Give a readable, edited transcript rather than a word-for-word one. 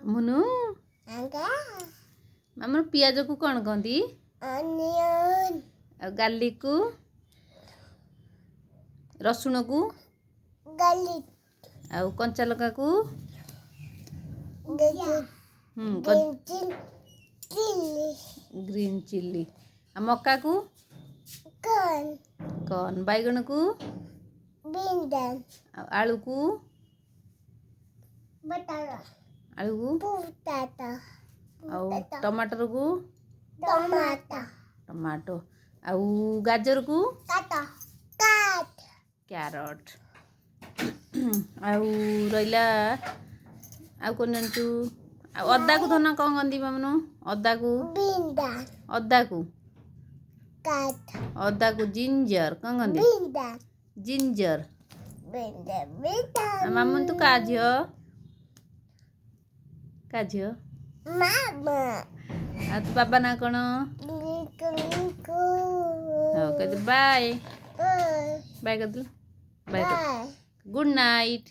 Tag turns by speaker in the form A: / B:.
A: मुनु मामू पियाज को कौन कहती गार्लिक को रसुण को आउ कंचा लका को ग्रीन चिल्ली मक्का को कौन बैगन को आलू को आलू को टमाटर को टमाटो आउ गाजर को कैरट आउ रहिला आउ कौन जानचु अदा को धना कौन कहती मामू अदा को जिंजर कौन कहती जिंजर मामू तू का झियो आ तू बाबा ना कौन कहते बाय बाय कर गुड नाइट